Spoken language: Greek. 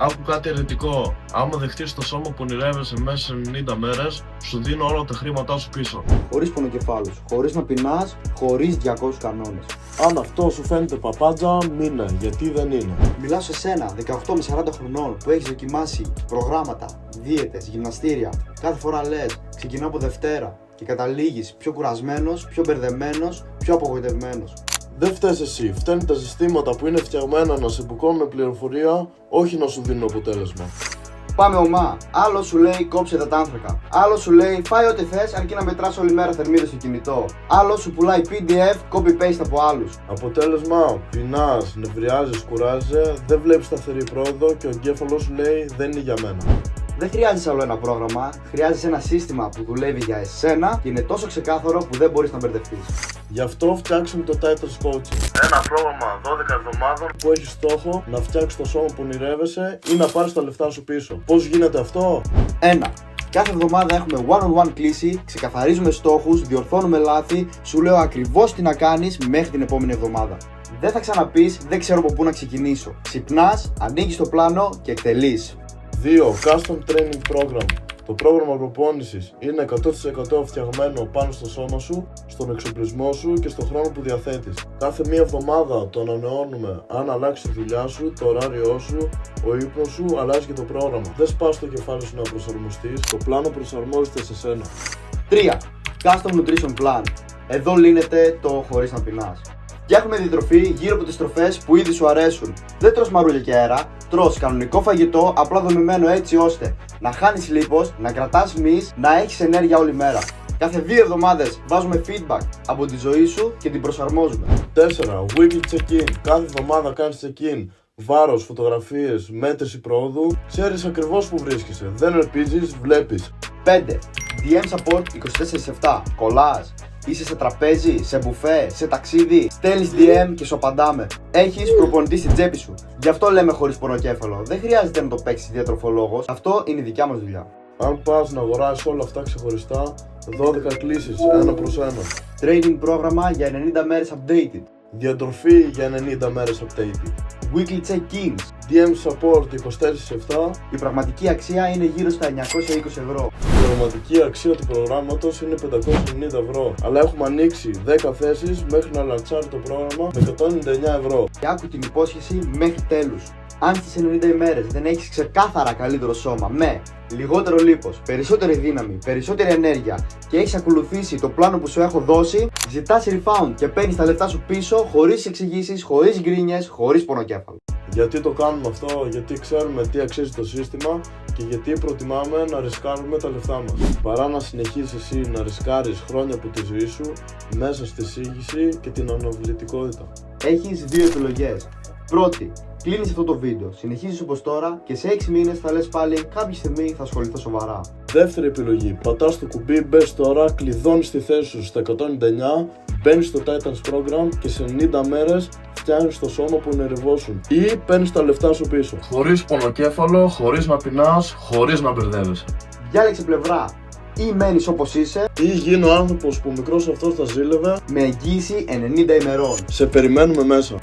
Άκου κάτι αιρετικό. Άμα δεχτείς το σώμα που ονειρεύεσαι μέσα σε 90 μέρες, σου δίνω όλα τα χρήματά σου πίσω. Χωρίς πονοκεφάλους, χωρίς να πεινάς, χωρίς 200 κανόνες. Αν αυτό σου φαίνεται παπάντζα, μείνε, γιατί δεν είναι. Μιλάω σε σένα, 18 με 40 χρονών, που έχεις δοκιμάσει προγράμματα, δίαιτες, γυμναστήρια. Κάθε φορά λες, ξεκινάω από Δευτέρα και καταλήγεις πιο κουρασμένος, πιο μπερδεμένος, πιο απογοητευμένος. Δεν φταίς εσύ, φταίνουν τα συστήματα που είναι φτιαγμένα να σε μπουκώνουν με πληροφορία, όχι να σου δίνουν αποτέλεσμα. Πάμε ομά. Άλλο σου λέει κόψε τα άνθρακα. Άλλο σου λέει φάει ό,τι θες αρκεί να μετράς όλη μέρα θερμίδες στο κινητό. Άλλο σου πουλάει PDF, copy-paste από άλλους. Αποτέλεσμα, πεινάς, νευριάζεις, κουράζεσαι, δεν βλέπεις σταθερή πρόοδο και ο εγκέφαλος σου λέει δεν είναι για μένα. Δεν χρειάζεσαι άλλο ένα πρόγραμμα, χρειάζεσαι ένα σύστημα που δουλεύει για εσένα και είναι τόσο ξεκάθαρο που δεν μπορείς να μπερδευτείς. Γι' αυτό φτιάξουμε το Titans Coaching. Ένα πρόγραμμα 12 εβδομάδων που έχει στόχο να φτιάξεις το σώμα που ονειρεύεσαι ή να πάρεις τα λεφτά σου πίσω. Πώς γίνεται αυτό? 1. Κάθε εβδομάδα έχουμε one-on-one κλίση, ξεκαθαρίζουμε στόχους, διορθώνουμε λάθη, σου λέω ακριβώς τι να κάνεις μέχρι την επόμενη εβδομάδα. Δεν θα ξαναπείς, δεν ξέρω από πού να ξεκινήσω. Ξυπνάς, ανοίγεις το πλάνο και εκτελείς. 2. Custom Training Program. Το πρόγραμμα προπόνησης είναι 100% φτιαγμένο πάνω στο σώμα σου, στον εξοπλισμό σου και στον χρόνο που διαθέτεις. Κάθε μία εβδομάδα το ανανεώνουμε. Αν αλλάξει τη δουλειά σου, το ωράριό σου, ο ύπνος σου, αλλάζει και το πρόγραμμα. Δεν σπάς το κεφάλι σου να προσαρμοστείς, το πλάνο προσαρμόζεται σε σένα. 3. Custom Nutrition Plan. Εδώ λύνεται το χωρίς να πεινάς. Φτιάχνουμε διατροφή γύρω από τις τροφές που ήδη σου αρέσουν. Δεν τρως μαρούλια και αέρα, τρως κανονικό φαγητό απλά δομημένο έτσι ώστε να χάνεις λίπος, να κρατάς μυς, να έχεις ενέργεια όλη μέρα. Κάθε 2 εβδομάδες βάζουμε feedback από τη ζωή σου και την προσαρμόζουμε. 4. Weekly check-in. Κάθε εβδομάδα κάνεις check-in. Βάρος, φωτογραφίες, μέτρηση πρόοδου. Ξέρεις ακριβώς που βρίσκεσαι. Δεν ελπίζεις, βλέπεις. 5. DM support 24/7. Κολλάς. Είσαι σε τραπέζι, σε μπουφέ, σε ταξίδι. Στέλνεις DM και σου απαντάμε. Έχεις προπονητή στην τσέπη σου. Γι' αυτό λέμε χωρίς πονοκέφαλο. Δεν χρειάζεται να το παίξεις διατροφολόγος. Αυτό είναι η δικιά μας δουλειά. Αν πας να αγοράσεις όλα αυτά ξεχωριστά, 12 κλήσεις, 1 προς 1. Training πρόγραμμα για 90 μέρες updated. Διατροφή για 90 μέρες updated. Weekly check-ins. DM support 24/7. Η πραγματική αξία είναι γύρω στα 920 ευρώ. Η πραγματική αξία του προγράμματος είναι 590 ευρώ. Αλλά έχουμε ανοίξει 10 θέσεις μέχρι να λαντσάρει το πρόγραμμα με 199 ευρώ. Και άκου την υπόσχεση μέχρι τέλους. Αν στις 90 ημέρες δεν έχεις ξεκάθαρα καλύτερο σώμα με λιγότερο λίπος, περισσότερη δύναμη, περισσότερη ενέργεια και έχεις ακολουθήσει το πλάνο που σου έχω δώσει, ζητάς refund και παίρνεις τα λεφτά σου πίσω χωρίς εξηγήσεις, χωρίς γκρίνιες, χωρίς πονοκέφαλο. Γιατί το κάνουμε αυτό? Γιατί ξέρουμε τι αξίζει το σύστημα και γιατί προτιμάμε να ρισκάρουμε τα λεφτά μας. Παρά να συνεχίσεις εσύ να ρισκάρεις χρόνια από τη ζωή σου μέσα στη σύγχυση και την αναβλητικότητα. Έχεις 2 επιλογές. Πρώτη, κλείνεις αυτό το βίντεο, συνεχίζεις όπως τώρα και σε 6 μήνες θα λες πάλι κάποια στιγμή θα ασχοληθώ σοβαρά. Δεύτερη επιλογή, πατάς το κουμπί, μπες τώρα, κλειδώνεις τη θέση σου στα 199, μπαίνεις στο Titans Program και σε 90 μέρες φτιάχνεις το σώμα που ονειρευόσουν ή παίρνεις τα λεφτά σου πίσω. Χωρίς πονοκέφαλο, χωρίς να πεινάς, χωρίς να μπερδεύεσαι. Διάλεξε πλευρά. Ή μένεις όπως είσαι Ή γίνω ο άνθρωπος που μικρός αυτός θα ζήλευε. με εγγύηση 90 ημερών. Σε περιμένουμε μέσα.